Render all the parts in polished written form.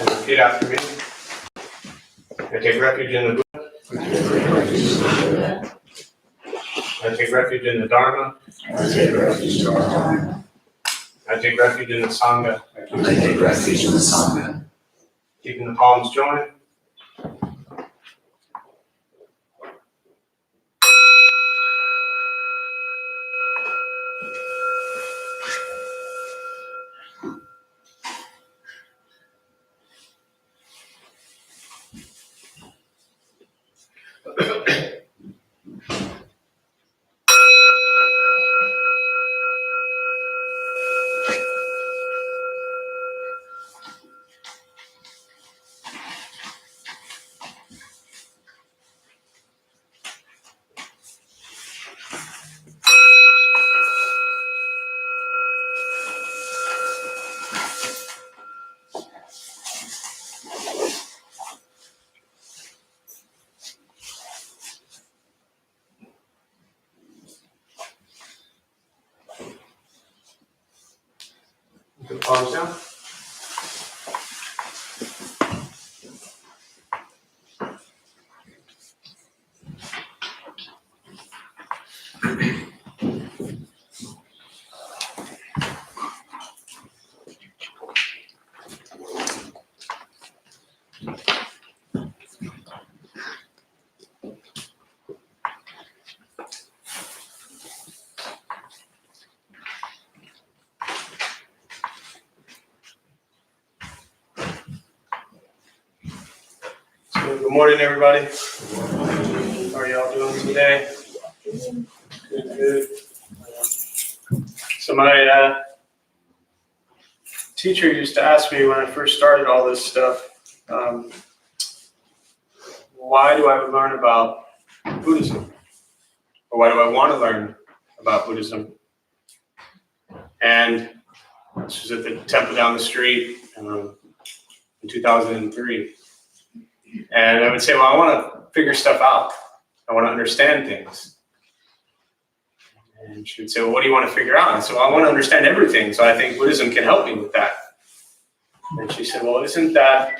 And repeat after me. I take refuge in the Buddha. I take refuge in the Dharma. I take refuge in the Dharma. I take refuge in the Sangha. I take refuge in the Sangha. Keeping the palms joined. Put the palms down. Good morning, everybody. How are y'all doing today? Good. So my teacher used to ask me when I first started all this stuff, why do I learn about Buddhism? Or why do I want to learn about Buddhism? And this was at the temple down the street in 2003. And I would say, well, I want to figure stuff out. I want to understand things. And she would say, well, what do you want to figure out? And so I want to understand everything. So I think Buddhism can help me with that. And she said, well, isn't that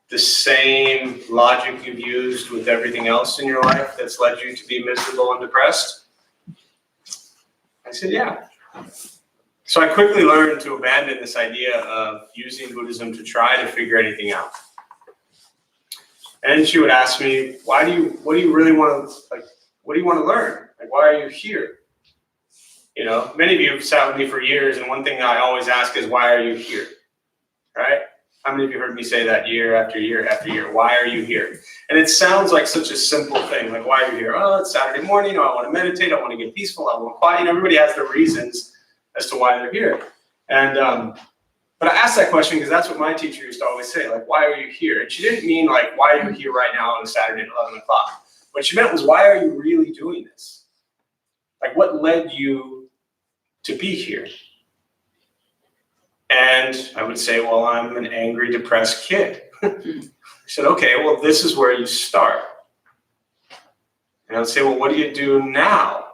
the same logic you've used with everything else in your life that's led you to be miserable and depressed? I said, yeah. So I quickly learned to abandon this idea of using Buddhism to try to figure anything out. And she would ask me, what do you really want to, what do you want to learn? Like, why are you here? You know, many of you have sat with me for years, and one thing I always ask is, why are you here? Right? How many of you heard me say that year after year after year? Why are you here? And it sounds like such a simple thing, like, why are you here? Oh, it's Saturday morning, I want to meditate, I want to get peaceful, I want quiet. You know, everybody has their reasons as to why they're here. And but I asked that question because that's what my teacher used to always say, like, why are you here? And she didn't mean, like, why are you here right now on a Saturday at 11 o'clock? What she meant was, why are you really doing this? Like, what led you to be here? And I would say, well, I'm an angry, depressed kid. I said, okay, well, this is where you start. And I would say, well, what do you do now?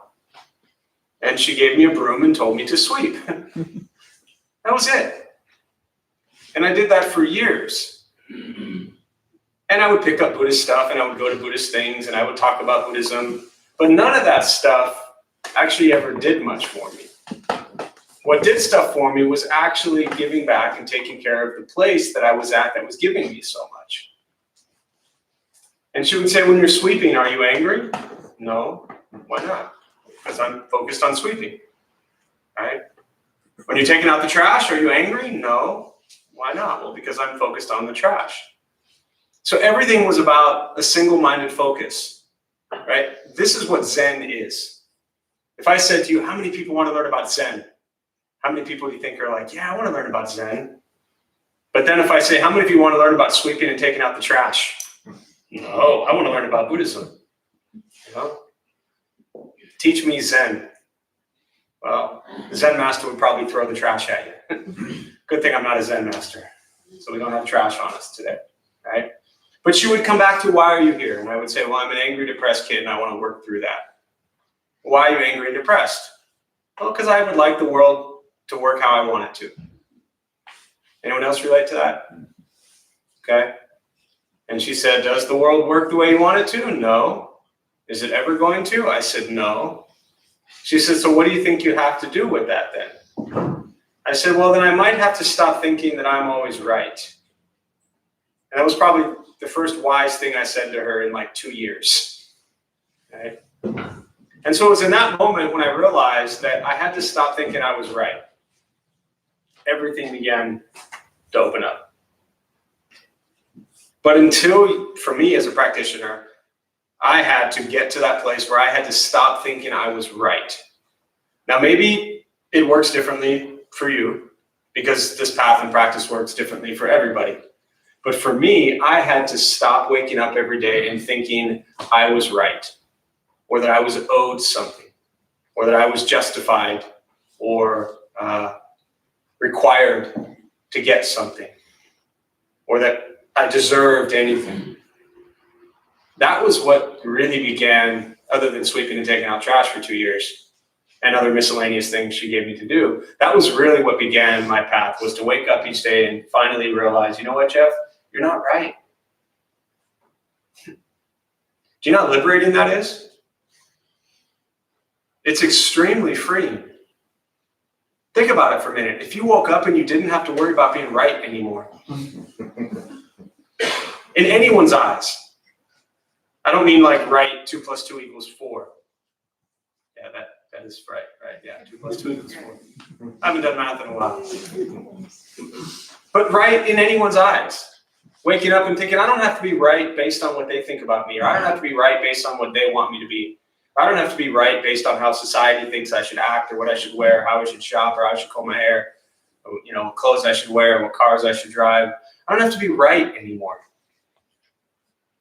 And she gave me a broom and told me to sweep. That was it. And I did that for years. And I would pick up Buddhist stuff, and I would go to Buddhist things, and I would talk about Buddhism. But none of that stuff actually ever did much for me. What did stuff for me was actually giving back and taking care of the place that I was at that was giving me so much. And she would say, when you're sweeping, are you angry? No. Why not? Because I'm focused on sweeping. Right? When you're taking out the trash, are you angry? No. Why not? Well, because I'm focused on the trash. So everything was about a single-minded focus, right? This is what Zen is. If I said to you, how many people want to learn about Zen? How many people do you think are like, yeah, I want to learn about Zen? But then if I say, how many of you want to learn about sweeping and taking out the trash? No, I want to learn about Buddhism. You know? Teach me Zen. Well, the Zen master would probably throw the trash at you. Good thing I'm not a Zen master, so we don't have trash on us today, right? But she would come back to, why are you here? And I would say, well, I'm an angry, depressed kid, and I want to work through that. Why are you angry and depressed? Well, because I would like the world to work how I want it to. Anyone else relate to that? Okay? And she said, does the world work the way you want it to? No. Is it ever going to? I said, no. She said, so what do you think you have to do with that then? I said, well, then I might have to stop thinking that I'm always right. And that was probably the first wise thing I said to her in like 2 years. Okay? And so it was in that moment when I realized that I had to stop thinking I was right. Everything began to open up. But until, for me as a practitioner, I had to get to that place where I had to stop thinking I was right. Now, maybe it works differently for you because this path and practice works differently for everybody. But for me, I had to stop waking up every day and thinking I was right, or that I was owed something, or that I was justified or required to get something, or that I deserved anything. That was what really began, other than sweeping and taking out trash for 2 years and other miscellaneous things she gave me to do. That was really what began my path, was to wake up each day and finally realize, you know what, Jeff, you're not right. Do you know how liberating that is? It's extremely freeing. Think about it for a minute. If you woke up and you didn't have to worry about being right anymore, in anyone's eyes, I don't mean like right, 2 + 2 = 4. Yeah, that is right? Yeah, 2 + 2 = 4. I haven't done math in a while. But right in anyone's eyes, waking up and thinking, I don't have to be right based on what they think about me, or I don't have to be right based on what they want me to be. I don't have to be right based on how society thinks I should act, or what I should wear, how I should shop, or how I should comb my hair, or, what clothes I should wear, what cars I should drive. I don't have to be right anymore.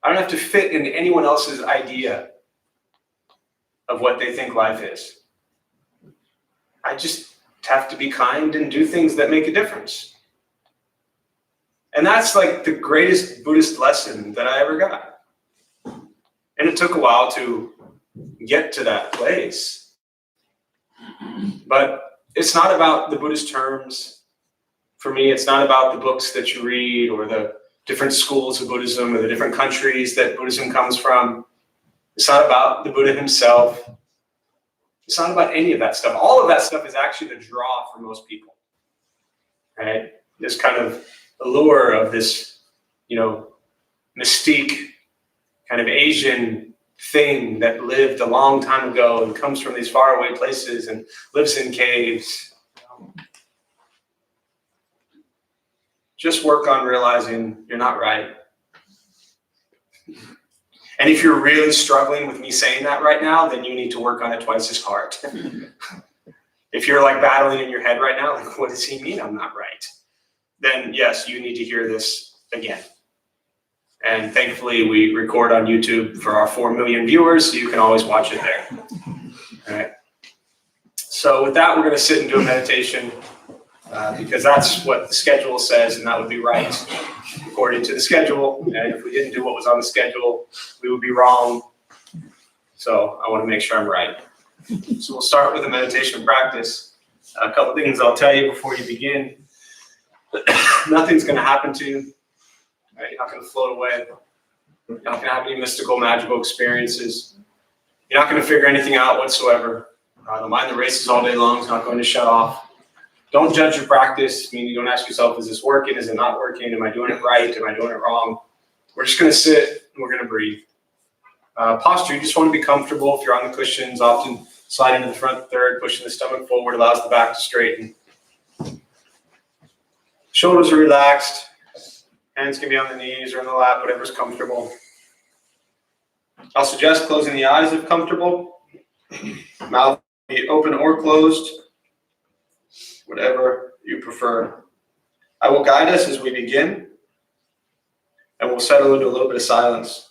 I don't have to fit into anyone else's idea of what they think life is. I just have to be kind and do things that make a difference. And that's like the greatest Buddhist lesson that I ever got. And it took a while to get to that place. But it's not about the Buddhist terms. For me, it's not about the books that you read or the different schools of Buddhism or the different countries that Buddhism comes from. It's not about the Buddha himself. It's not about any of that stuff. All of that stuff is actually the draw for most people. Right? This kind of allure of this, mystique, kind of Asian thing that lived a long time ago and comes from these faraway places and lives in caves. Just work on realizing you're not right. And if you're really struggling with me saying that right now, then you need to work on it twice as hard. If you're like battling in your head right now, like, what does he mean I'm not right? Then yes, you need to hear this again. And thankfully we record on YouTube for our 4 million viewers, so you can always watch it there. All right. So with that, we're going to sit and do a meditation because that's what the schedule says, and that would be right according to the schedule. And if we didn't do what was on the schedule, we would be wrong. So I want to make sure I'm right. So we'll start with a meditation practice. A couple things I'll tell you before you begin. Nothing's going to happen to you. Right? You're not going to float away. You're not going to have any mystical, magical experiences. You're not going to figure anything out whatsoever. The mind that races all day long is not going to shut off. Don't judge your practice. Meaning, don't ask yourself, is this working? Is it not working? Am I doing it right? Am I doing it wrong? We're just going to sit and we're going to breathe. Posture, you just want to be comfortable. If you're on the cushions, often slide into the front third, pushing the stomach forward, allows the back to straighten. Shoulders are relaxed. Hands can be on the knees or in the lap, whatever's comfortable. I'll suggest closing the eyes if comfortable. Mouth be open or closed, whatever you prefer. I will guide us as we begin, and we'll settle into a little bit of silence.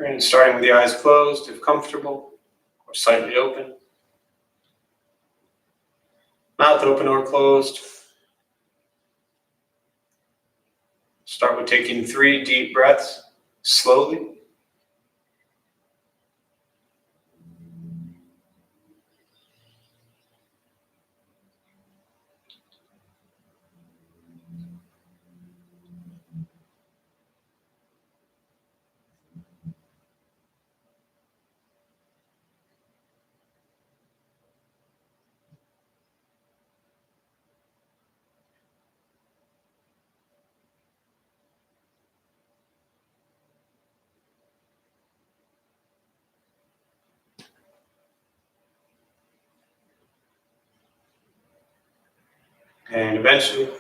And starting with the eyes closed, if comfortable, or slightly open. Mouth open or closed. Start with taking 3 deep breaths, slowly. And eventually,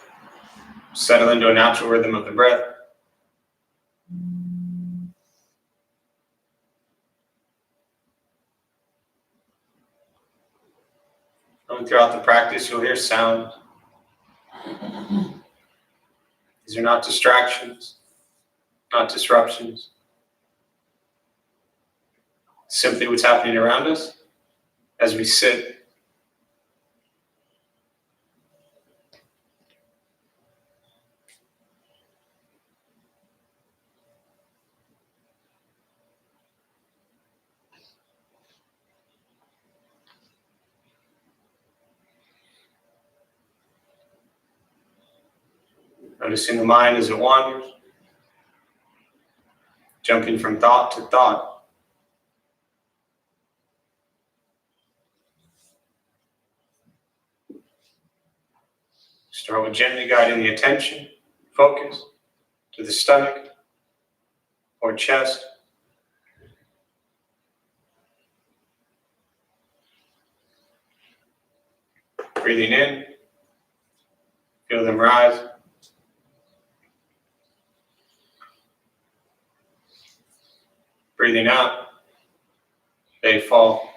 settle into a natural rhythm of the breath. And throughout the practice, you'll hear sounds. These are not distractions, not disruptions. Simply what's happening around us as we sit. Noticing the mind as it wanders, jumping from thought to thought. Start with gently guiding the attention, focus, to the stomach or chest. Breathing in, feel them rise. Breathing out, they fall.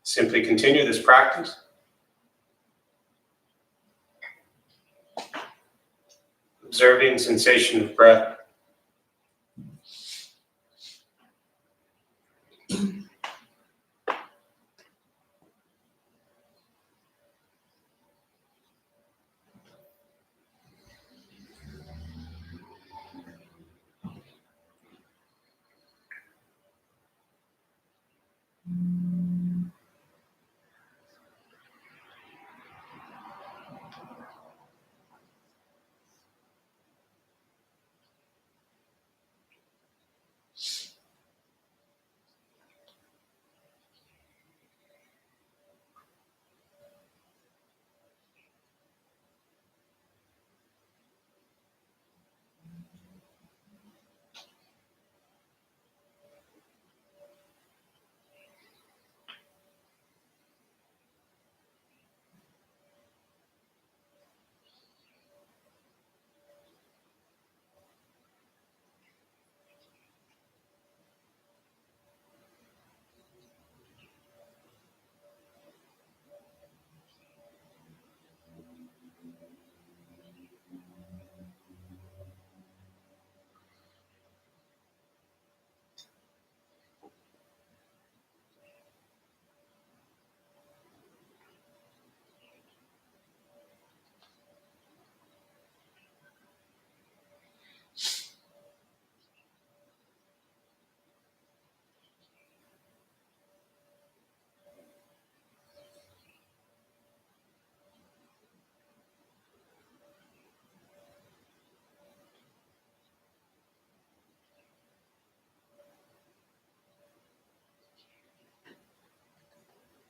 Simply continue this practice. Observing sensation of breath.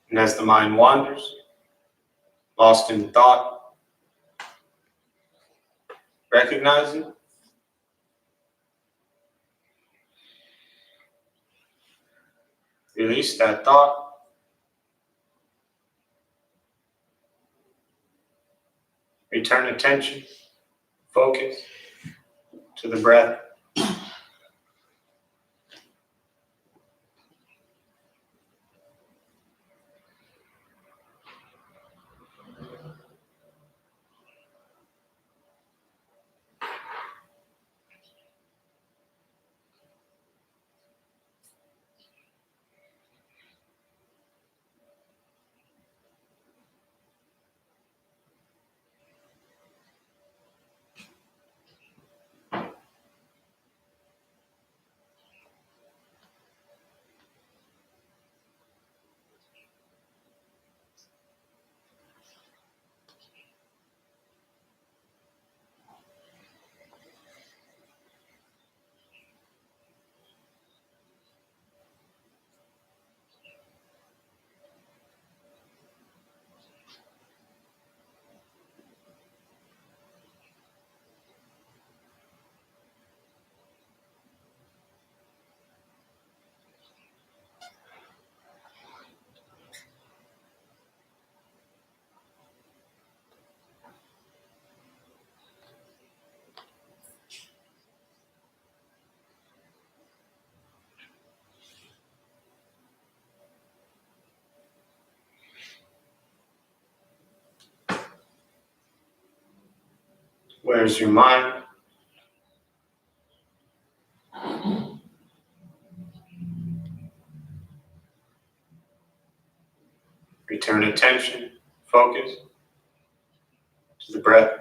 And as the mind wanders, lost in thought, recognize it. Release that thought. Return attention, focus to the breath. Where's your mind? Return attention, focus to the breath.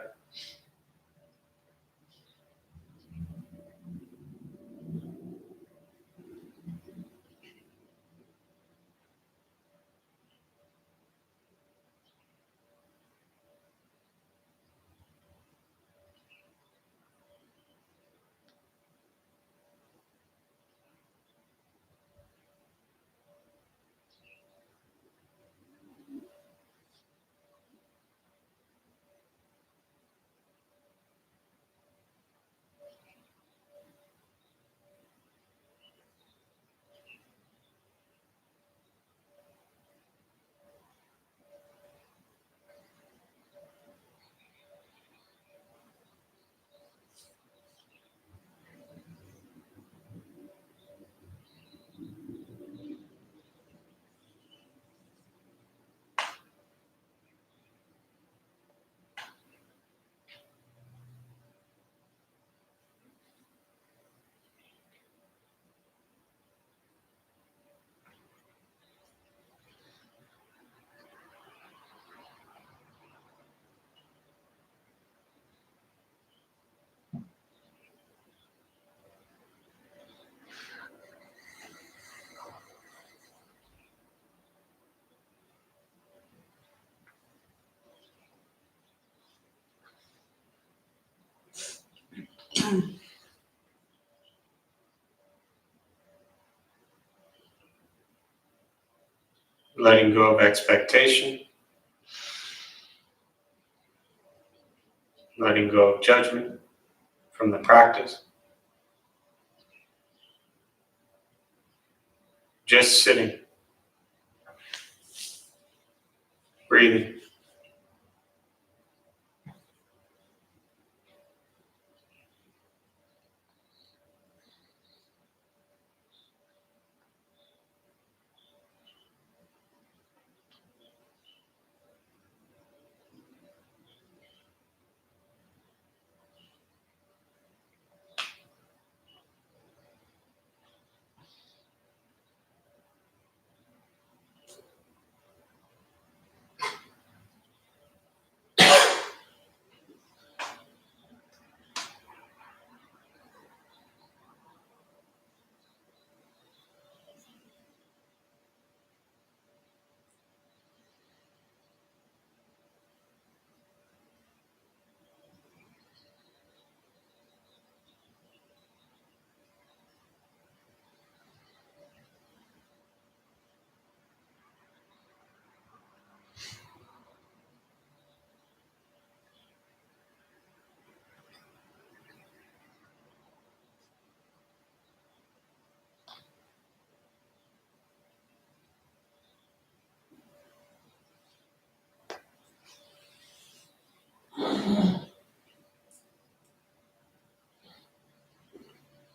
Letting go of expectation, letting go of judgment from the practice. Just sitting, breathing.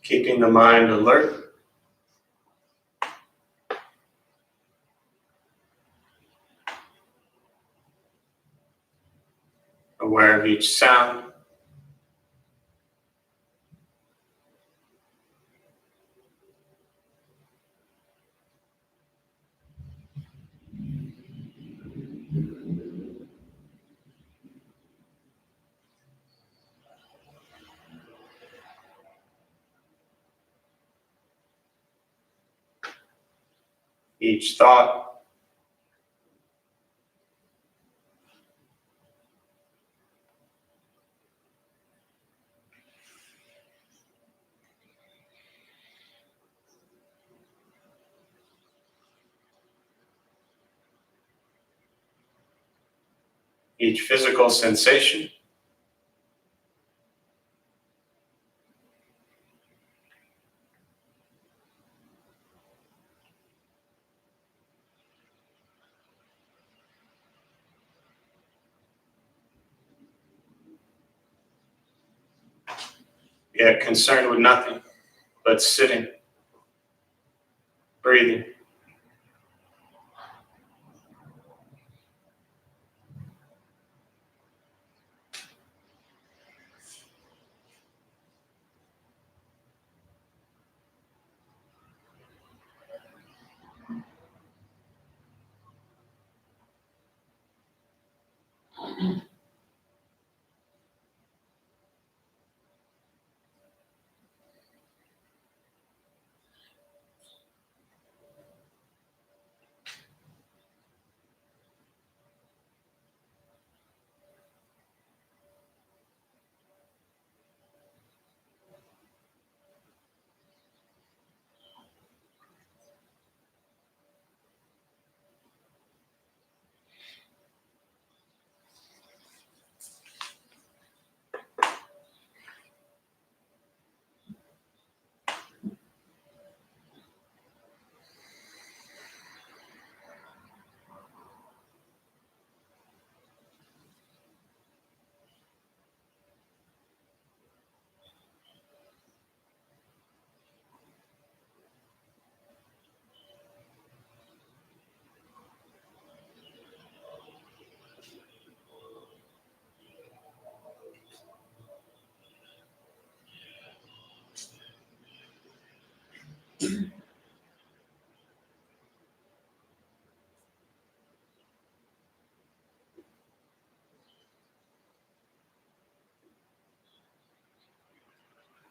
Keeping the mind alert, aware of each sound, each thought, each physical sensation. Yet concerned with nothing but sitting, breathing.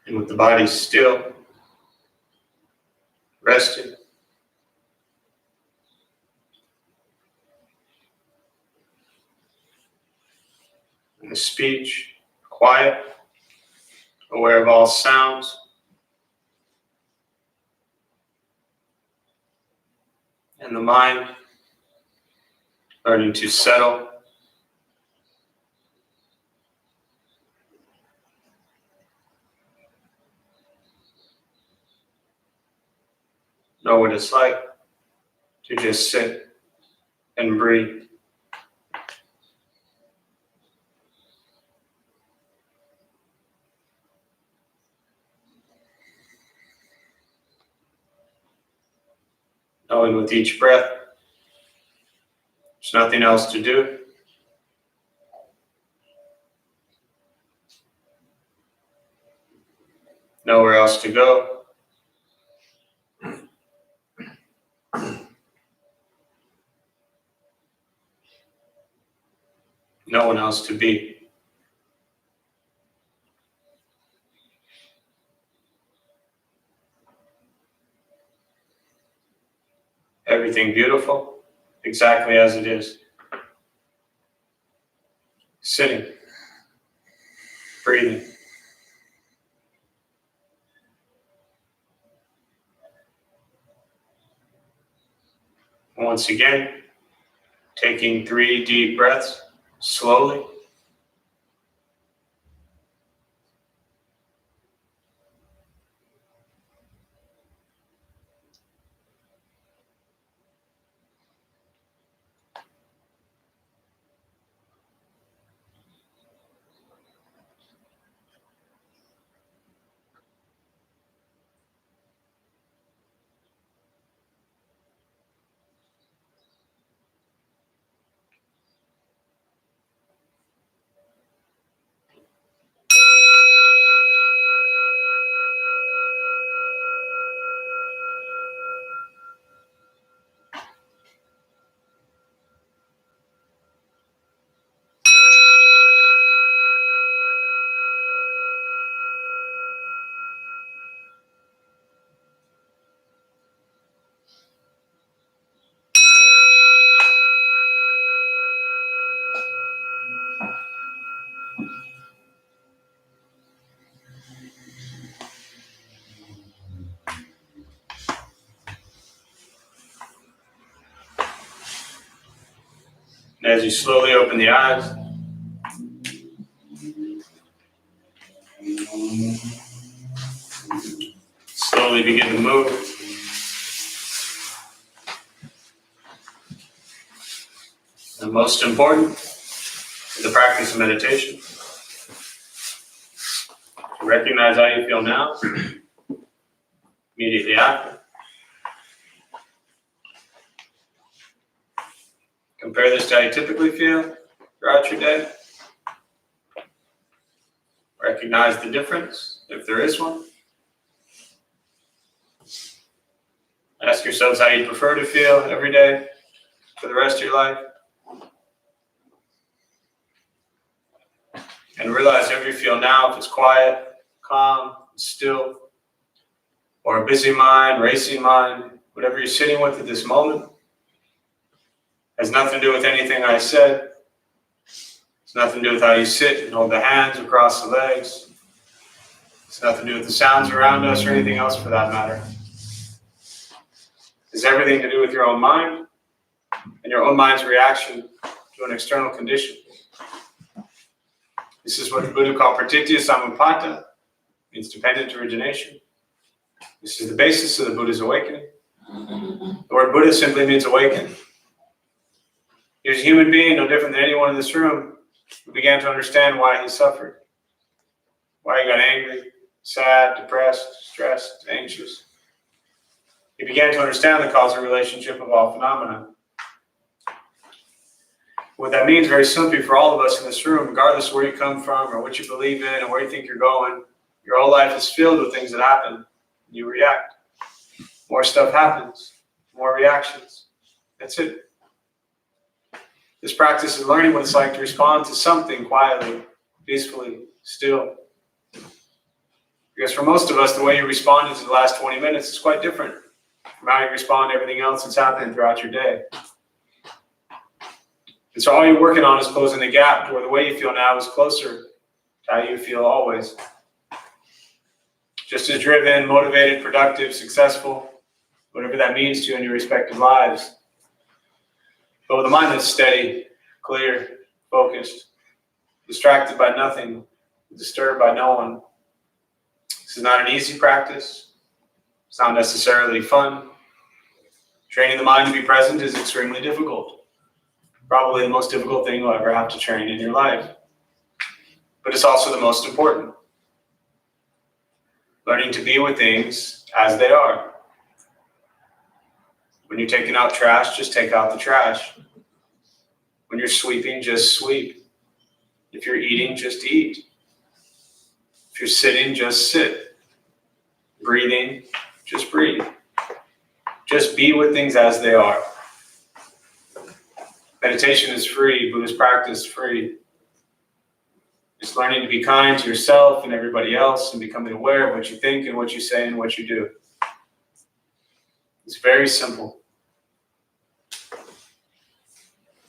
And with the body still, rested, and the speech quiet, aware of all sounds, and the mind learning to settle, know what it's like to just sit and breathe. Knowing with each breath, there's nothing else to do. Nowhere else to go. No one else to be. Everything beautiful, exactly as it is. Sitting, breathing. Once again, taking 3 deep breaths, slowly. And as you slowly open the eyes, slowly begin to move. And most important, in the practice of meditation, to recognize how you feel now, immediately after. Compare this to how you typically feel throughout your day. Recognize the difference, if there is one. Ask yourselves how you prefer to feel every day for the rest of your life. And realize whatever you feel now, if it's quiet, calm, still, or a busy mind, racing mind, whatever you're sitting with at this moment, has nothing to do with anything I said. It's nothing to do with how you sit and hold the hands across the legs. It's nothing to do with the sounds around us or anything else for that matter. It's everything to do with your own mind and your own mind's reaction to an external condition. This is what the Buddha called pratitya samuppada, means dependent origination. This is the basis of the Buddha's awakening. The word Buddha simply means awaken. He was a human being, no different than anyone in this room, who began to understand why he suffered, why he got angry, sad, depressed, stressed, anxious. He began to understand the causal relationship of all phenomena. What that means, very simply, for all of us in this room, regardless of where you come from or what you believe in or where you think you're going, your whole life is filled with things that happen. You react. More stuff happens. More reactions. That's it. This practice is learning what it's like to respond to something quietly, peacefully, still. Because for most of us, the way you responded to the last 20 minutes is quite different from how you respond to everything else that's happening throughout your day. And so all you're working on is closing the gap to where the way you feel now is closer to how you feel always. Just as driven, motivated, productive, successful, whatever that means to you in your respective lives. But with a mind that's steady, clear, focused, distracted by nothing, disturbed by no one. This is not an easy practice. It's not necessarily fun. Training the mind to be present is extremely difficult. Probably the most difficult thing you'll ever have to train in your life. But it's also the most important. Learning to be with things as they are. When you're taking out trash, just take out the trash. When you're sweeping, just sweep. If you're eating, just eat. If you're sitting, just sit. Breathing, just breathe. Just be with things as they are. Meditation is free. Buddhist practice is free. It's learning to be kind to yourself and everybody else and becoming aware of what you think and what you say and what you do. It's very simple.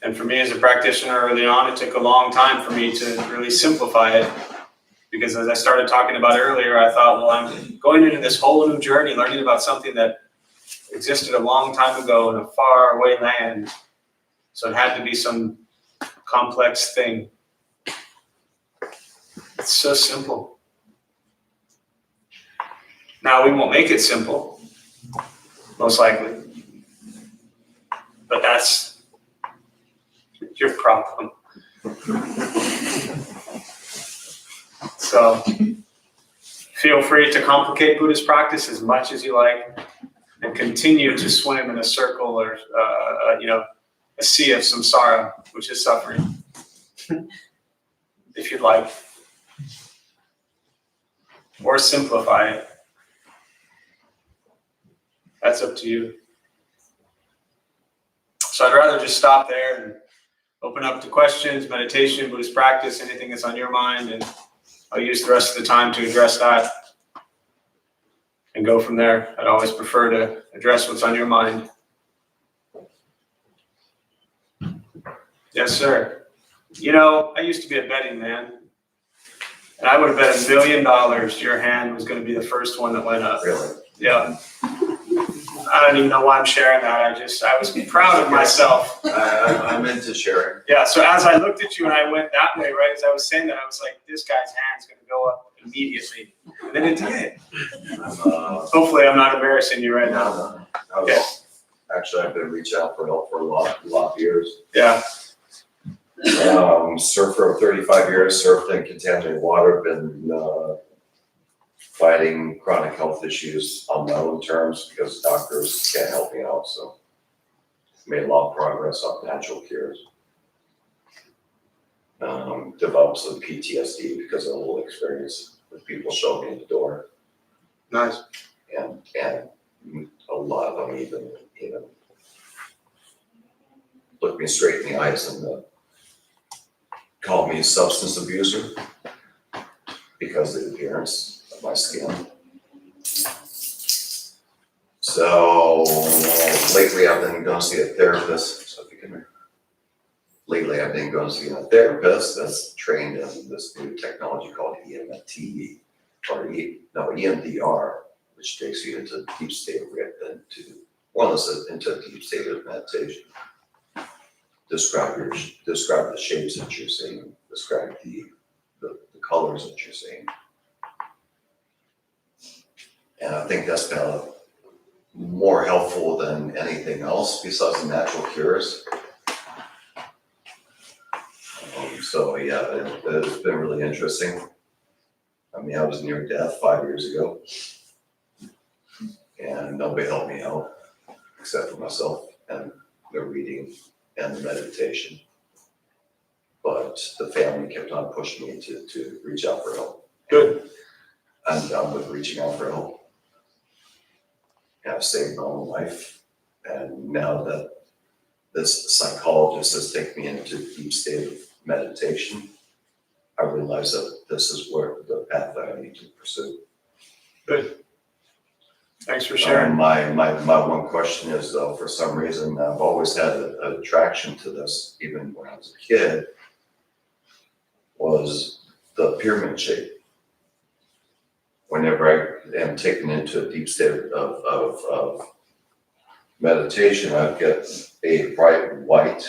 And for me as a practitioner early on, it took a long time for me to really simplify it. Because as I started talking about earlier, I thought, well, I'm going into this whole new journey, learning about something that existed a long time ago in a far away land. So it had to be some complex thing. It's so simple. Now, we won't make it simple, most likely. But that's your problem. So feel free to complicate Buddhist practice as much as you like and continue to swim in a circle or, a sea of samsara, which is suffering, if you'd like. Or simplify it. That's up to you. So I'd rather just stop there and open up to questions, meditation, Buddhist practice, anything that's on your mind, and I'll use the rest of the time to address that and go from there. I'd always prefer to address what's on your mind. Yes, sir. You know, I used to be a betting man, and I would have bet $1 million your hand was going to be the first one that went up. Really? Yeah. I don't even know why I'm sharing that. I was proud of myself. I'm into sharing. Yeah, so as I looked at you and I went that way, right, as I was saying that, I was like, this guy's hand's going to go up immediately. And then it did. Hopefully I'm not embarrassing you right now. Okay. Actually, I've been reaching out for help for a lot of years. Yeah. Surfed for 35 years, surfed in contaminated water, been fighting chronic health issues on my own terms because doctors can't help me out, so made a lot of progress on natural cures. Developed some PTSD because of the whole experience with people showing me the door. Nice. And a lot of them even looked me straight in the eyes and called me a substance abuser. because of the appearance of my skin. So lately I've been going to see a therapist. So if you can, lately I've been going to see a therapist that's trained in this new technology called EMT or EMDR, which takes you into a deep state of into a deep state of meditation. Describe the shapes that you're seeing. Describe the colors that you're seeing. And I think that's been more helpful than anything else besides the natural cures. So yeah, it's been really interesting. I mean, I was near death 5 years ago, and nobody helped me out except for myself and the reading and the meditation. But the family kept on pushing me to reach out for help. Good. I'm done with reaching out for help. And I've saved my own life. And now that this psychologist has taken me into a deep state of meditation, I realize that this is where the path that I need to pursue. Good. Thanks for sharing. My one question is, though, for some reason, I've always had an attraction to this, even when I was a kid, was the pyramid shape. Whenever I am taken into a deep state of meditation, I get a bright white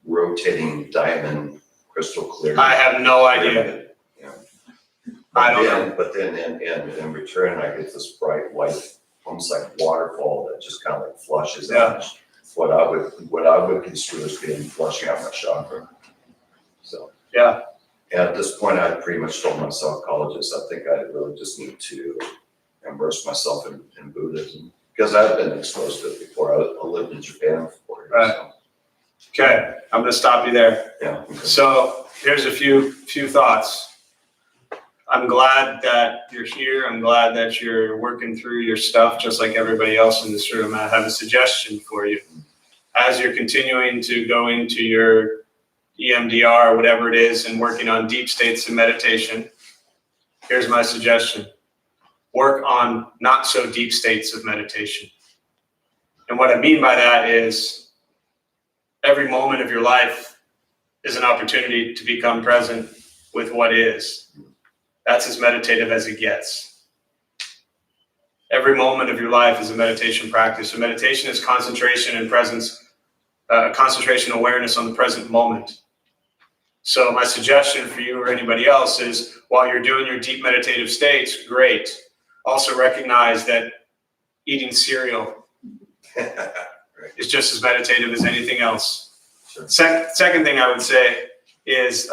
rotating diamond crystal clear. I have no idea. Yeah. I don't know. But then in return, I get this bright white, almost like waterfall that just kind of like flushes out what I would construe as being flushing out my chakra. So Yeah. and at this point, I pretty much told my psychologist I think I really just need to immerse myself in Buddhism because I've been exposed to it before. I lived in Japan for 4 years. Right. So. Okay, I'm going to stop you there. Yeah. Okay. So here's a few thoughts. I'm glad that you're here. I'm glad that you're working through your stuff just like everybody else in this room. I have a suggestion for you. As you're continuing to go into your EMDR or whatever it is and working on deep states of meditation, here's my suggestion. Work on not so deep states of meditation. And what I mean by that is every moment of your life is an opportunity to become present with what is. That's as meditative as it gets. Every moment of your life is a meditation practice. So meditation is concentration and presence, concentration awareness on the present moment. So my suggestion for you or anybody else is while you're doing your deep meditative states, great. Also recognize that eating cereal is just as meditative as anything else. Sure. Second thing I would say is,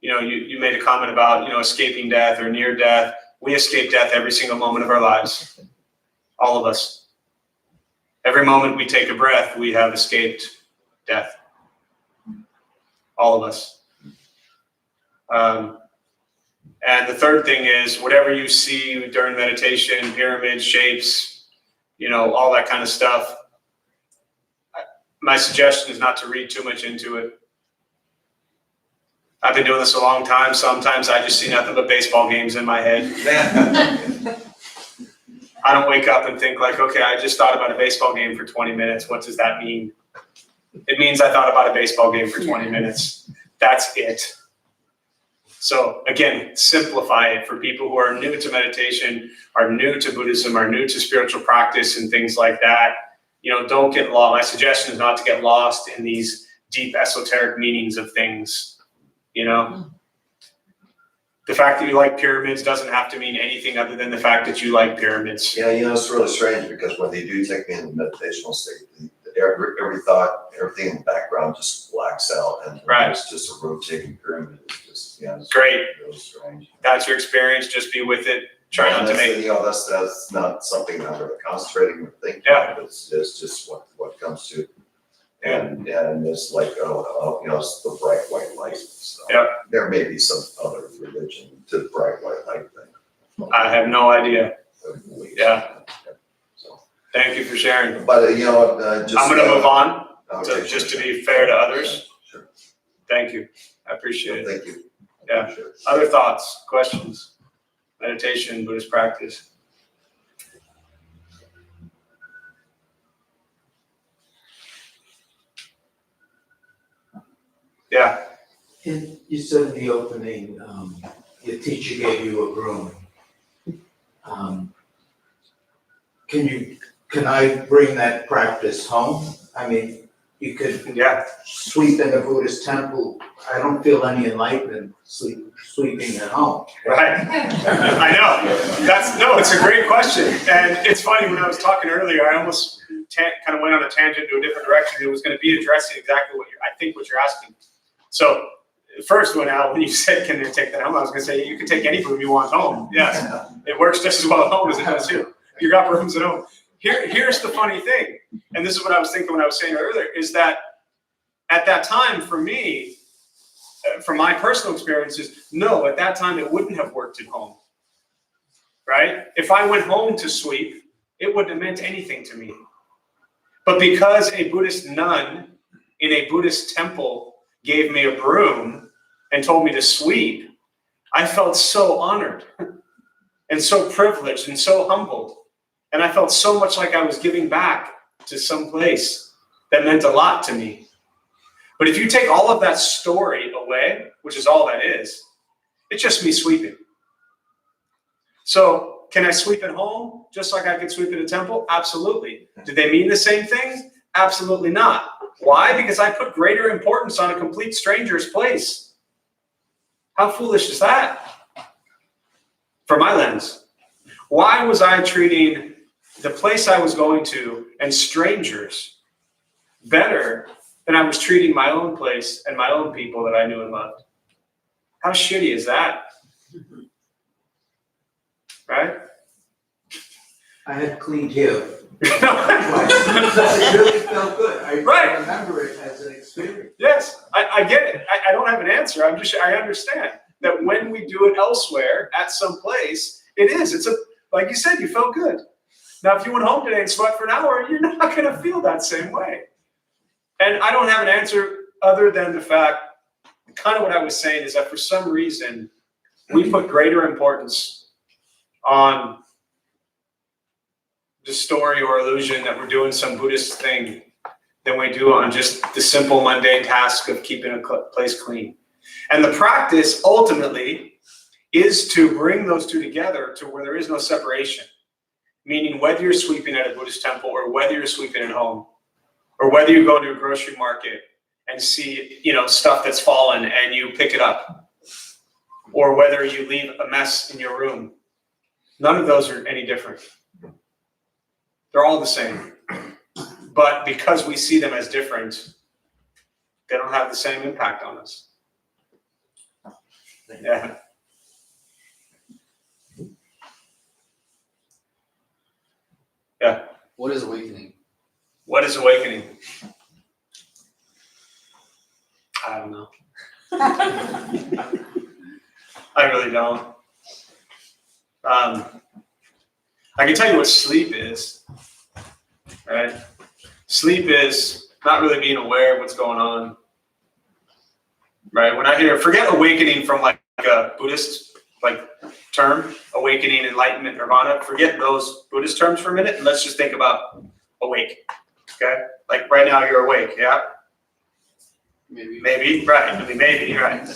you made a comment about, escaping death or near death. We escape death every single moment of our lives. All of us. Every moment we take a breath, we have escaped death. All of us. And the third thing is whatever you see during meditation, pyramids, shapes, all that kind of stuff. My suggestion is not to read too much into it. I've been doing this a long time. Sometimes I just see nothing but baseball games in my head. I don't wake up and think like, okay, I just thought about a baseball game for 20 minutes. What does that mean? It means I thought about a baseball game for 20 minutes. That's it. So again, simplify it for people who are new to meditation, are new to Buddhism, are new to spiritual practice and things like that. Don't get lost. My suggestion is not to get lost in these deep esoteric meanings of things. The fact that you like pyramids doesn't have to mean anything other than the fact that you like pyramids. Yeah, it's really strange because when they do take me in the meditational state, every thought, everything in the background just blacks out, and it's just a rotating pyramid. It's just, great. Really strange. That's your experience. Just be with it. Try not to make. That's not something I'm really concentrating or thinking. Yeah. It's just what comes to. And it's like, it's the bright white light. So there may be some other religion to the bright white light thing. I have no idea. Yeah. So thank you for sharing. But I'm going to move on, okay, just to be fair to others. Sure. Thank you. I appreciate it. Thank you. Yeah. Other thoughts, questions? Meditation, Buddhist practice. Yeah. And you said in the opening, your teacher gave you a broom. Can I bring that practice home? I mean, you could Yeah. sweep in a Buddhist temple. I don't feel any enlightenment sweeping at home. Right. I know. It's a great question. And it's funny, when I was talking earlier, I almost kind of went on a tangent to a different direction. It was going to be addressing exactly what you're asking. So first one out, when you said, can you take that home? I was going to say, you can take any broom you want home. Yes. It works just as well at home as it does here. You got brooms at home. Here's the funny thing, and this is what I was thinking when I was saying earlier, is that at that time, for me, from my personal experiences, no, at that time it wouldn't have worked at home, right? If I went home to sweep, it wouldn't have meant anything to me. But because a Buddhist nun in a Buddhist temple gave me a broom and told me to sweep, I felt so honored and so privileged and so humbled. And I felt so much like I was giving back to some place that meant a lot to me. But if you take all of that story away, which is all that is, it's just me sweeping. So can I sweep at home just like I could sweep at a temple? Absolutely. Do they mean the same things? Absolutely not. Why? Because I put greater importance on a complete stranger's place. How foolish is that? From my lens. Why was I treating the place I was going to and strangers better than I was treating my own place and my own people that I knew and loved? How shitty is that? Right? I had cleaned hair. Right. It really felt good. I remember it as an experience. Yes, I get it. I don't have an answer. I understand that when we do it elsewhere at some place, it's like you said, you felt good. Now, if you went home today and sweat for an hour, you're not going to feel that same way. And I don't have an answer other than the fact, kind of what I was saying is that for some reason, we put greater importance on the story or illusion that we're doing some Buddhist thing than we do on just the simple mundane task of keeping a place clean. And the practice ultimately is to bring those two together to where there is no separation. Meaning whether you're sweeping at a Buddhist temple or whether you're sweeping at home, or whether you go to a grocery market and see, stuff that's fallen and you pick it up, or whether you leave a mess in your room, none of those are any different. They're all the same. But because we see them as different, they don't have the same impact on us. Yeah. Yeah. What is awakening? What is awakening? I don't know. I really don't. I can tell you what sleep is, right? Sleep is not really being aware of what's going on, right? When I hear, forget awakening from like a Buddhist term, awakening, enlightenment, nirvana, forget those Buddhist terms for a minute, and let's just think about awake, okay? Like right now you're awake, yeah? Maybe, right, maybe, right.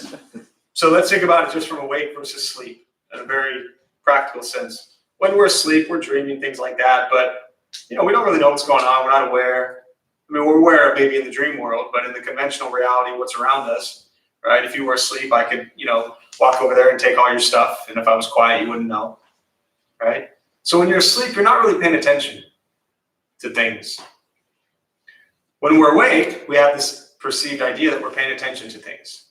So let's think about it just from awake versus sleep in a very practical sense. When we're asleep, we're dreaming, things like that, but we don't really know what's going on, we're not aware. I mean, we're aware maybe in the dream world, but in the conventional reality, what's around us, right? If you were asleep, I could, walk over there and take all your stuff, and if I was quiet, you wouldn't know, right? So when you're asleep, you're not really paying attention to things. When we're awake, we have this perceived idea that we're paying attention to things.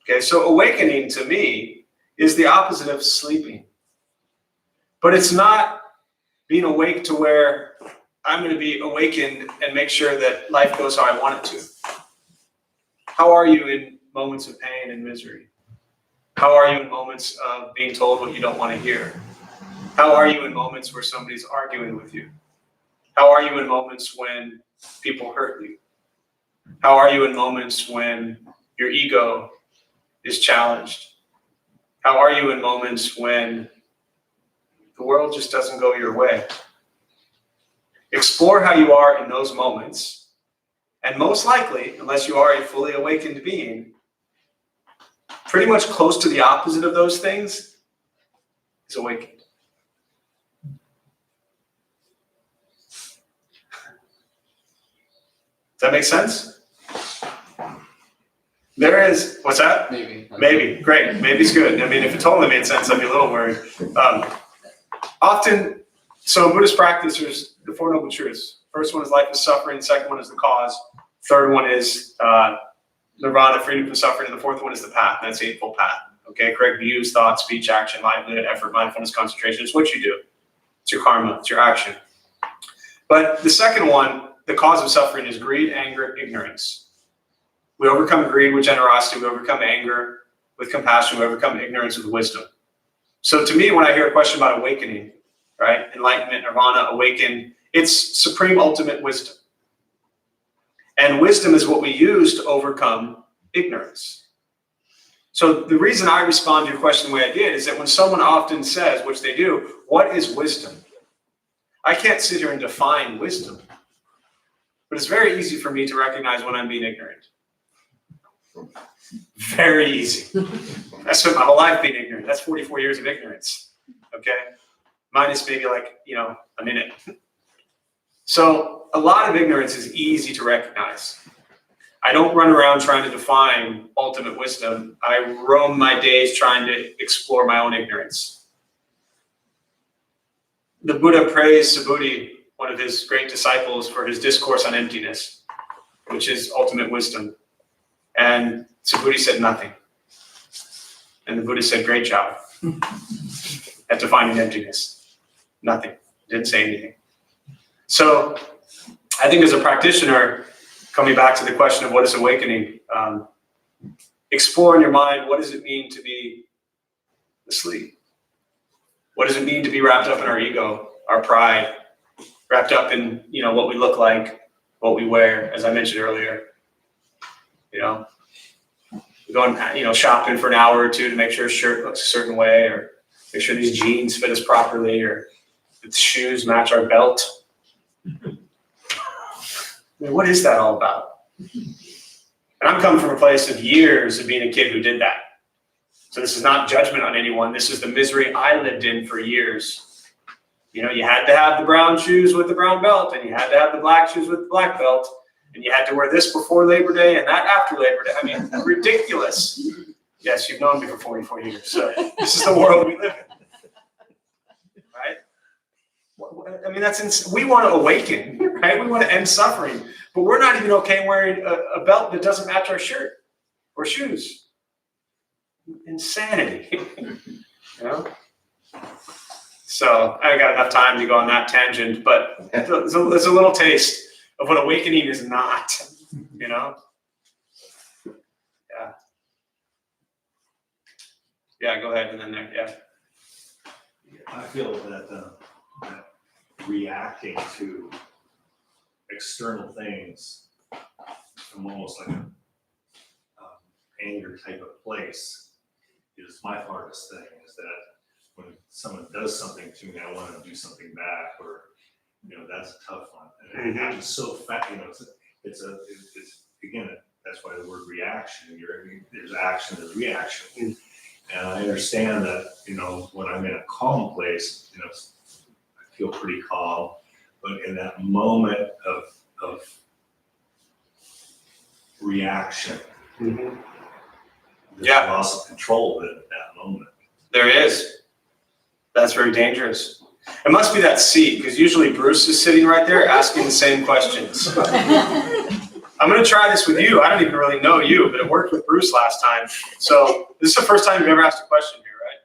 Okay, so awakening to me is the opposite of sleeping. But it's not being awake to where I'm going to be awakened and make sure that life goes how I want it to. How are you in moments of pain and misery? How are you in moments of being told what you don't want to hear? How are you in moments where somebody's arguing with you? How are you in moments when people hurt you? How are you in moments when your ego is challenged How are you in moments when the world just doesn't go your way? Explore how you are in those moments, and most likely, unless you are a fully awakened being, pretty much close to the opposite of those things is awakened. Does that make sense? There is, what's that? Maybe. Maybe, great, maybe's good. I mean, if it totally made sense, I'd be a little worried. Often, so in Buddhist practice, there's the Four Noble Truths. First one is life is suffering, the second one is the cause, third one is nirvana, freedom from suffering, and the fourth one is the path, and that's the Eightfold Path. Okay, correct views, thoughts, speech, action, livelihood, effort, mindfulness, concentration. It's what you do. It's your karma, it's your action. But the second one, the cause of suffering, is greed, anger, ignorance. We overcome greed with generosity, we overcome anger with compassion, we overcome ignorance with wisdom. So to me, when I hear a question about awakening, right, enlightenment, nirvana, awaken, it's supreme ultimate wisdom. And wisdom is what we use to overcome ignorance. So the reason I respond to your question the way I did is that when someone often says, which they do, what is wisdom? I can't sit here and define wisdom, but it's very easy for me to recognize when I'm being ignorant. Very easy. I spent my whole life being ignorant. That's 44 years of ignorance, okay? Minus maybe like, a minute. So a lot of ignorance is easy to recognize. I don't run around trying to define ultimate wisdom. I roam my days trying to explore my own ignorance. The Buddha praised Subhuti, one of his great disciples, for his discourse on emptiness, which is ultimate wisdom. And Subhuti said nothing. And the Buddha said, great job at defining emptiness. Nothing. Didn't say anything. So I think as a practitioner, coming back to the question of what is awakening, explore in your mind, what does it mean to be asleep? What does it mean to be wrapped up in our ego, our pride, wrapped up in, what we look like, what we wear, as I mentioned earlier. Going, shopping for an hour or two to make sure a shirt looks a certain way, or make sure these jeans fit us properly, or that the shoes match our belt. What is that all about? And I'm coming from a place of years of being a kid who did that. So this is not judgment on anyone. This is the misery I lived in for years. You had to have the brown shoes with the brown belt, and you had to have the black shoes with the black belt, and you had to wear this before Labor Day and that after Labor Day. I mean, ridiculous. Yes, you've known me for 44 years. So this is the world we live in. Right? I mean, we want to awaken, right? We want to end suffering, but we're not even okay wearing a belt that doesn't match our shirt or shoes. Insanity, So I got enough time to go on that tangent, but there's a little taste of what awakening is not, Yeah. Yeah, go ahead and then there, yeah. I feel that reacting to external things from almost like an anger type of place is my hardest thing, is that when someone does something to me, I want to do something back, or that's a tough one. And it happens so fast, it's again, that's why the word reaction, there's action, there's reaction. And I understand that, when I'm in a calm place, I feel pretty calm, but in that moment of reaction, there's loss of control at that moment. There is. That's very dangerous. It must be that seat, because usually Bruce is sitting right there asking the same questions. I'm going to try this with you. I don't even really know you, but it worked with Bruce last time. So this is the first time you've ever asked a question here, right?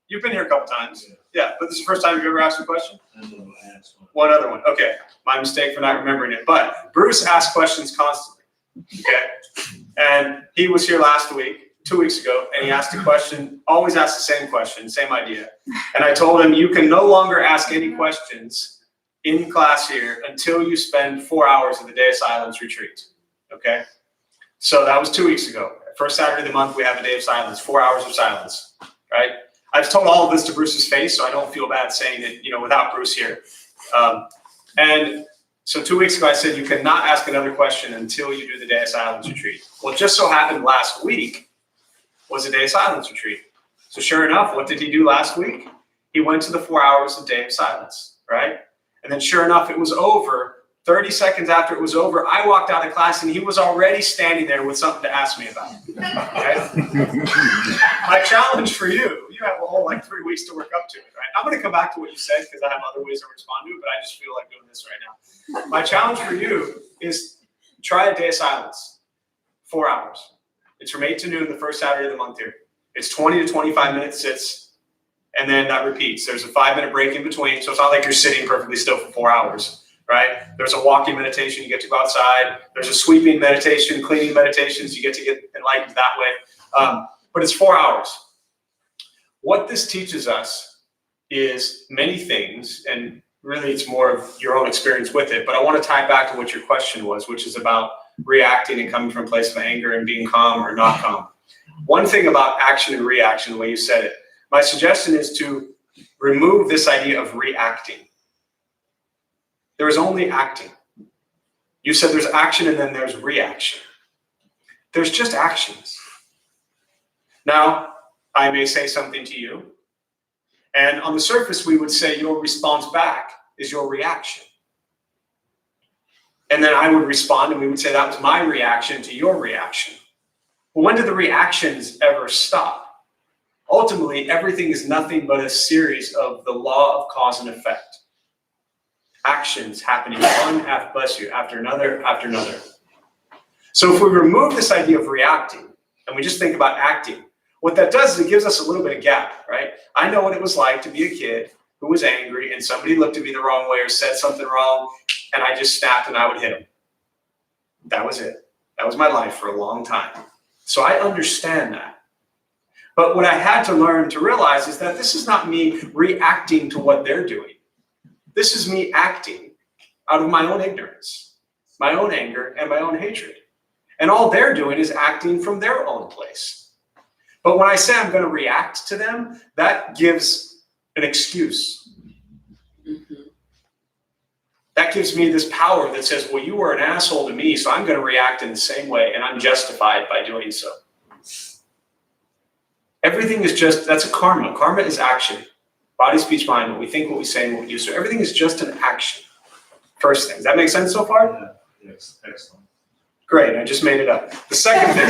You've been here a couple times. Yeah, but this is the first time you've ever asked a question? One other one. Okay, my mistake for not remembering it. But Bruce asks questions constantly, okay? And he was here last week, 2 weeks ago, and he asked a question, always asks the same question, same idea. And I told him, you can no longer ask any questions in class here until you spend 4 hours of the Day of Silence retreat, okay? So that was 2 weeks ago. First Saturday of the month, we have a day of silence, 4 hours of silence, right? I've told all of this to Bruce's face, so I don't feel bad saying it, without Bruce here. And so 2 weeks ago, I said, you cannot ask another question until you do the Day of Silence retreat. Well, it just so happened last week was a Day of Silence retreat. So sure enough, what did he do last week? He went to the 4 hours of Day of Silence, right? And then sure enough, it was over. 30 seconds after it was over, I walked out of class and he was already standing there with something to ask me about. Okay? My challenge for you have a whole 3 weeks to work up to it, right? I'm going to come back to what you said because I have other ways to respond to it, but I just feel like doing this right now. My challenge for you is try a Day of Silence, 4 hours. It's from 8 to noon, the first Saturday of the month here. It's 20 to 25 minute sits, and then that repeats. There's a 5-minute break in between, so it's not like you're sitting perfectly still for 4 hours. Right? There's a walking meditation, you get to go outside. There's a sweeping meditation, cleaning meditations, you get to get enlightened that way. But it's 4 hours. What this teaches us is many things, and really it's more of your own experience with it, but I want to tie back to what your question was, which is about reacting and coming from a place of anger and being calm or not calm. One thing about action and reaction, the way you said it, my suggestion is to remove this idea of reacting. There is only acting. You said there's action and then there's reaction. There's just actions. Now, I may say something to you, and on the surface, we would say your response back is your reaction. And then I would respond and we would say that was my reaction to your reaction. Well, when do the reactions ever stop? Ultimately, everything is nothing but a series of the law of cause and effect. Actions happening one after another after another. So if we remove this idea of reacting and we just think about acting, what that does is it gives us a little bit of gap, right? I know what it was like to be a kid who was angry and somebody looked at me the wrong way or said something wrong and I just snapped and I would hit them. That was it. That was my life for a long time. So I understand that. But what I had to learn to realize is that this is not me reacting to what they're doing. This is me acting out of my own ignorance, my own anger, and my own hatred. And all they're doing is acting from their own place. But when I say I'm going to react to them, that gives an excuse. Mm-hmm. That gives me this power that says, well, you were an asshole to me, so I'm going to react in the same way, and I'm justified by doing so. Everything is just, that's a karma. Karma is action. Body, speech, mind, what we think, what we say, and what we do. So everything is just an action. First thing. Does that make sense so far? Yeah, yes, excellent. Great, I just made it up. The second thing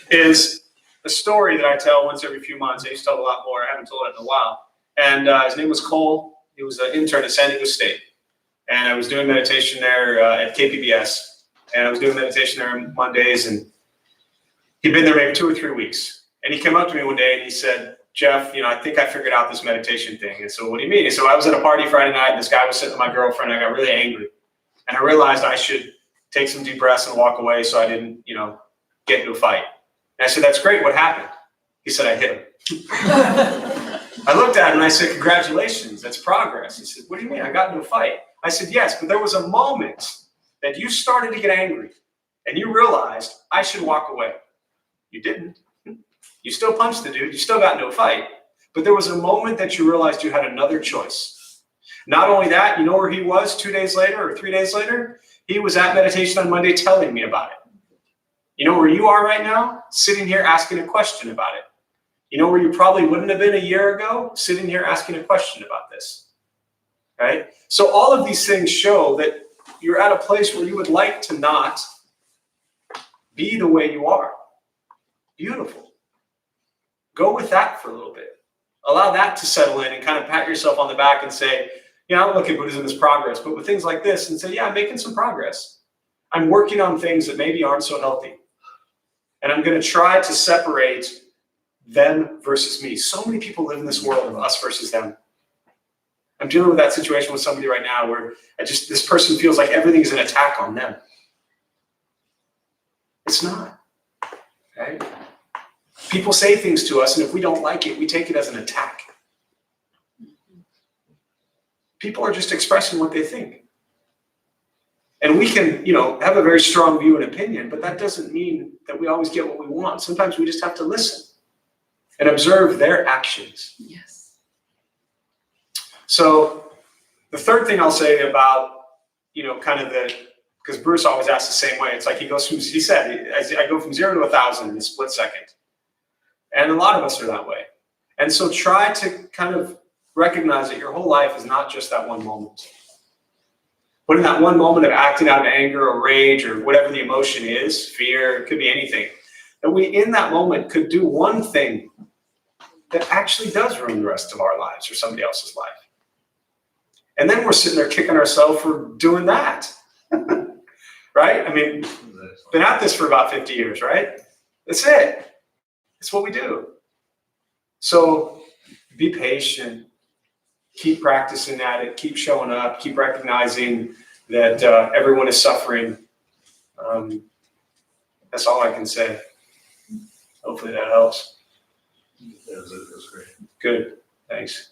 is a story that I tell once every few months. I used to tell a lot more. I haven't told it in a while. And his name was Cole. He was an intern at San Diego State. And I was doing meditation there at KPBS. And I was doing meditation there on Mondays. And he'd been there maybe 2 or 3 weeks. And he came up to me one day and he said, Jeff, I think I figured out this meditation thing. And so what do you mean? And so I was at a party Friday night, and this guy was sitting with my girlfriend, and I got really angry. And I realized I should take some deep breaths and walk away so I didn't, get into a fight. And I said, that's great. What happened? He said, I hit him. I looked at him and I said, congratulations, that's progress. He said, what do you mean? I got into a fight. I said, yes, but there was a moment that you started to get angry and you realized I should walk away. You didn't. You still punched the dude, you still got into a fight, but there was a moment that you realized you had another choice. Not only that, you know where he was 2 days later or 3 days later? He was at meditation on Monday telling me about it. You know where you are right now? Sitting here asking a question about it. You know where you probably wouldn't have been a year ago? Sitting here asking a question about this. Right? So all of these things show that you're at a place where you would like to not be the way you are. Beautiful. Go with that for a little bit. Allow that to settle in and kind of pat yourself on the back and say, I don't look at Buddhism as progress, but with things like this and say, yeah, I'm making some progress. I'm working on things that maybe aren't so healthy. And I'm going to try to separate them versus me. So many people live in this world of us versus them. I'm dealing with that situation with somebody right now where this person feels like everything is an attack on them. It's not. Right? People say things to us, and if we don't like it, we take it as an attack. People are just expressing what they think. And we can, have a very strong view and opinion, but that doesn't mean that we always get what we want. Sometimes we just have to listen. and observe their actions. Yes. So the third thing I'll say about, kind of because Bruce always asks the same way. It's like he said, I go from 0 to 1,000 in a split second. And a lot of us are that way. And so try to kind of recognize that your whole life is not just that one moment. But in that one moment of acting out of anger or rage or whatever the emotion is, fear, it could be anything, that we in that moment could do one thing that actually does ruin the rest of our lives or somebody else's life. And then we're sitting there kicking ourselves for doing that. Right? I mean, been at this for about 50 years, right? That's it. It's what we do. So be patient. Keep practicing at it. Keep showing up. Keep recognizing that everyone is suffering. That's all I can say. Hopefully that helps. That's great. Good. Thanks.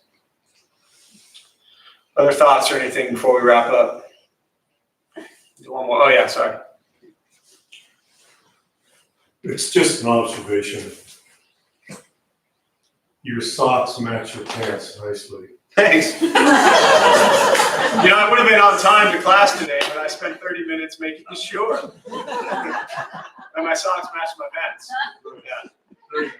Other thoughts or anything before we wrap up? Do one more. Oh yeah, sorry. It's just an observation. Your socks match your pants nicely. Thanks. I would have been on time to class today, but I spent 30 minutes making sure. And my socks match my pants. Yeah.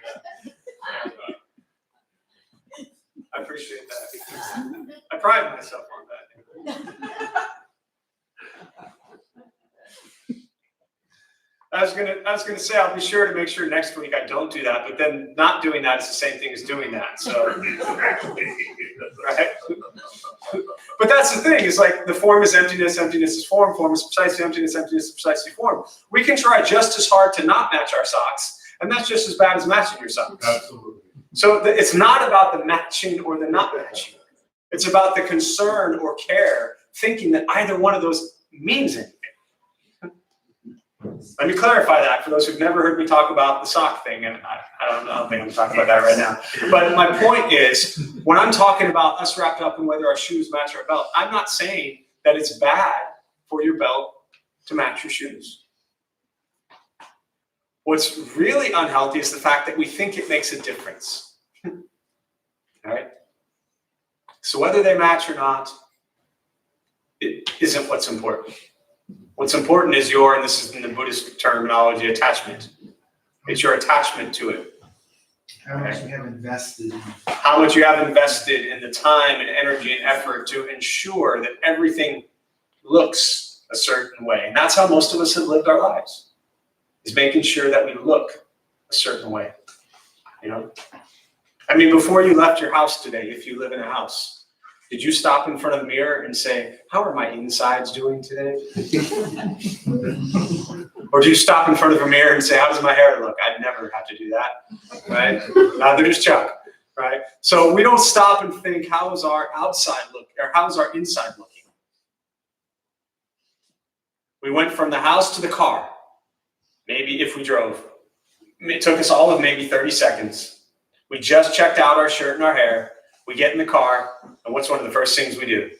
I appreciate that. I pride myself on that. I was gonna say I'll be sure to make sure next week I don't do that, but then not doing that is the same thing as doing that. So, right? But that's the thing. It's like the form is emptiness, emptiness is form, form is precisely emptiness, emptiness is precisely form. We can try just as hard to not match our socks, and that's just as bad as matching your socks. Absolutely. So it's not about the matching or the not matching. It's about the concern or care, thinking that either one of those means anything. Let me clarify that for those who've never heard me talk about the sock thing, and I don't think I'm talking about that right now. But my point is, when I'm talking about us wrapped up in whether our shoes match our belt, I'm not saying that it's bad for your belt to match your shoes. What's really unhealthy is the fact that we think it makes a difference. All right? So whether they match or not, it isn't what's important. What's important is and this is in the Buddhist terminology, attachment. It's your attachment to it. How much you have invested in. How much you have invested in the time and energy and effort to ensure that everything looks a certain way. And that's how most of us have lived our lives, is making sure that we look a certain way. I mean, before you left your house today, if you live in a house, did you stop in front of the mirror and say, how are my insides doing today? Or do you stop in front of a mirror and say, how does my hair look? I'd never have to do that, right? Neither does Chuck, right? So we don't stop and think, how is our outside look, or how is our inside looking? We went from the house to the car, maybe if we drove. It took us all of maybe 30 seconds. We just checked out our shirt and our hair. We get in the car, and what's one of the first things we do?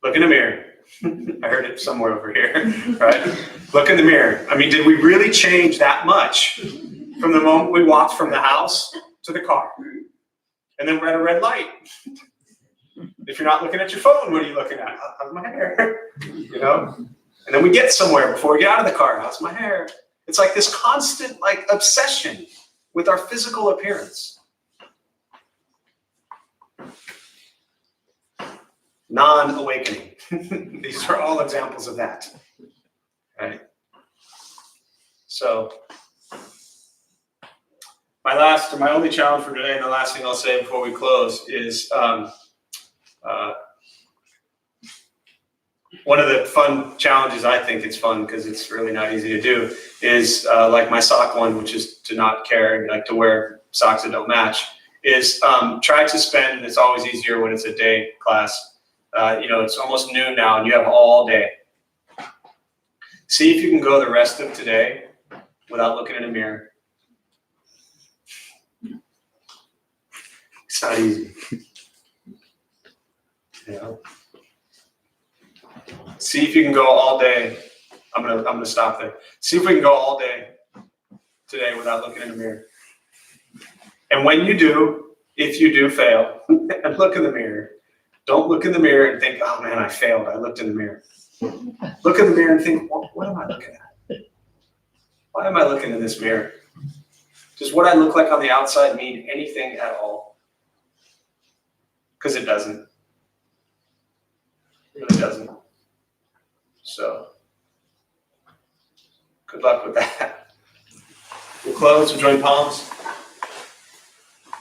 Look in the mirror. I heard it somewhere over here, right? Look in the mirror. I mean, did we really change that much from the moment we walked from the house to the car? And then we're at a red light. If you're not looking at your phone, what are you looking at? How's my hair? And then we get somewhere before we get out of the car. How's my hair? It's like this constant obsession with our physical appearance. Non-awakening. These are all examples of that. Right? So, my only challenge for today, and the last thing I'll say before we close, is one of the fun challenges. I think it's fun because it's really not easy to do. Is like my sock one, which is to not care, to wear socks that don't match. Is try to spend. And it's always easier when it's a day class. It's almost noon now and you have all day. See if you can go the rest of today without looking in a mirror. It's not easy. See if you can go all day. I'm gonna stop there. See if we can go all day today without looking in the mirror. And when you do, if you do fail, and look in the mirror, don't look in the mirror and think, oh man, I failed. I looked in the mirror. Look in the mirror and think, what am I looking at? Why am I looking in this mirror? Does what I look like on the outside mean anything at all? Because it doesn't. It really doesn't. So, good luck with that. We'll close and join palms.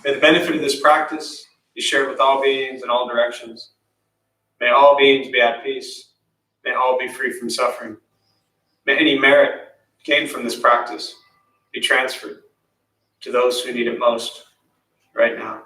May the benefit of this practice be shared with all beings in all directions. May all beings be at peace. May all be free from suffering. May any merit gained from this practice be transferred to those who need it most right now.